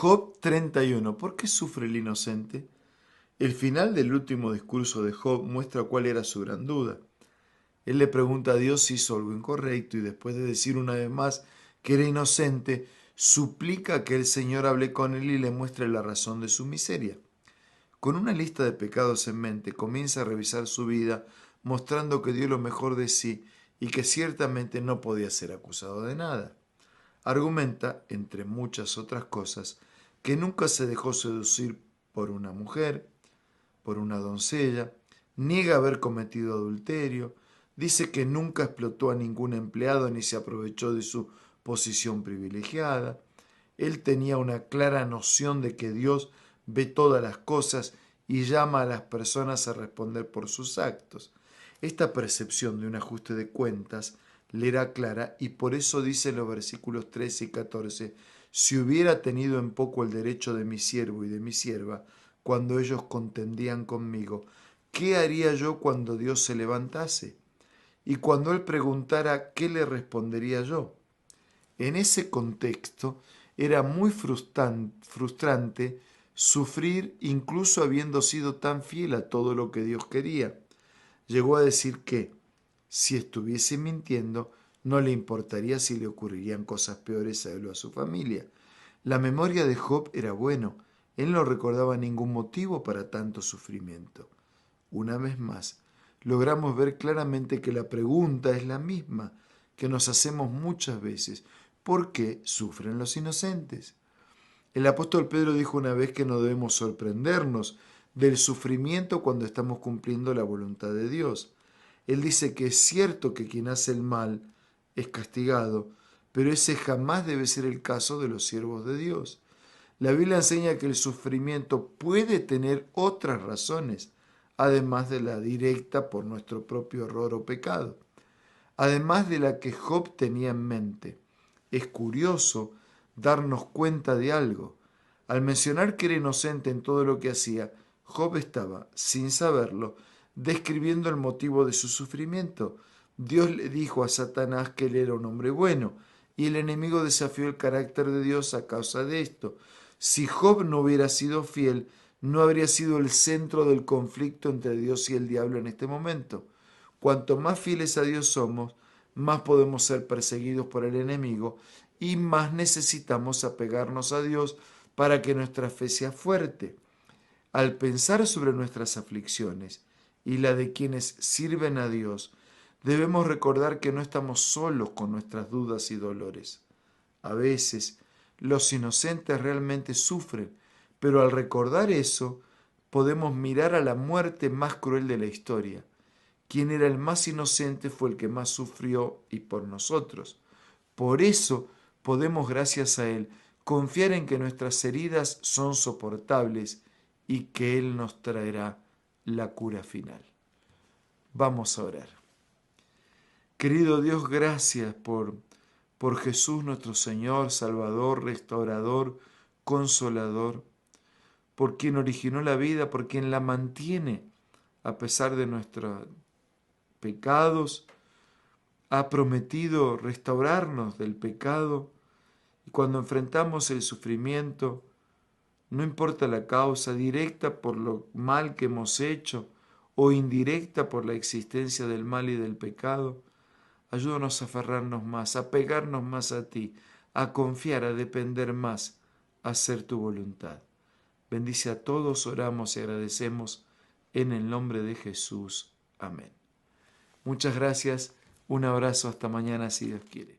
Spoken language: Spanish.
Job 31. ¿Por qué sufre el inocente? El final del último discurso de Job muestra cuál era su gran duda. Él le pregunta a Dios si hizo algo incorrecto y después de decir una vez más que era inocente, suplica que el Señor hable con él y le muestre la razón de su miseria. Con una lista de pecados en mente, comienza a revisar su vida, mostrando que dio lo mejor de sí y que ciertamente no podía ser acusado de nada. Argumenta, entre muchas otras cosas, que nunca se dejó seducir por una mujer, por una doncella, niega haber cometido adulterio, dice que nunca explotó a ningún empleado ni se aprovechó de su posición privilegiada. Él tenía una clara noción de que Dios ve todas las cosas y llama a las personas a responder por sus actos. Esta percepción de un ajuste de cuentas le era clara y por eso dice en los versículos 13 y 14, si hubiera tenido en poco el derecho de mi siervo y de mi sierva, cuando ellos contendían conmigo, ¿qué haría yo cuando Dios se levantase? Y cuando él preguntara, ¿qué le respondería yo? En ese contexto era muy frustrante sufrir incluso habiendo sido tan fiel a todo lo que Dios quería. Llegó a decir que, si estuviese mintiendo, no le importaría si le ocurrirían cosas peores a él o a su familia. La memoria de Job era bueno, él no recordaba ningún motivo para tanto sufrimiento. Una vez más, logramos ver claramente que la pregunta es la misma que nos hacemos muchas veces. ¿Por qué sufren los inocentes? El apóstol Pedro dijo una vez que no debemos sorprendernos del sufrimiento cuando estamos cumpliendo la voluntad de Dios. Él dice que es cierto que quien hace el mal es castigado, pero ese jamás debe ser el caso de los siervos de Dios. La Biblia enseña que el sufrimiento puede tener otras razones, además de la directa por nuestro propio error o pecado, además de la que Job tenía en mente. Es curioso darnos cuenta de algo. Al mencionar que era inocente en todo lo que hacía, Job estaba, sin saberlo, describiendo el motivo de su sufrimiento. Dios le dijo a Satanás que él era un hombre bueno, y el enemigo desafió el carácter de Dios a causa de esto. Si Job no hubiera sido fiel, no habría sido el centro del conflicto entre Dios y el diablo en este momento. Cuanto más fieles a Dios somos, más podemos ser perseguidos por el enemigo y más necesitamos apegarnos a Dios para que nuestra fe sea fuerte. Al pensar sobre nuestras aflicciones y la de quienes sirven a Dios, debemos recordar que no estamos solos con nuestras dudas y dolores. A veces, los inocentes realmente sufren, pero al recordar eso, podemos mirar a la muerte más cruel de la historia. Quien era el más inocente fue el que más sufrió y por nosotros. Por eso podemos, gracias a Él, confiar en que nuestras heridas son soportables y que Él nos traerá la cura final. Vamos a orar. Querido Dios, gracias por Jesús nuestro Señor, Salvador, Restaurador, Consolador, por quien originó la vida, por quien la mantiene a pesar de nuestros pecados, ha prometido restaurarnos del pecado y cuando enfrentamos el sufrimiento, no importa la causa, directa por lo mal que hemos hecho o indirecta por la existencia del mal y del pecado, ayúdanos a aferrarnos más, a pegarnos más a ti, a confiar, a depender más, a hacer tu voluntad. Bendice a todos, oramos y agradecemos en el nombre de Jesús. Amén. Muchas gracias, un abrazo, hasta mañana si Dios quiere.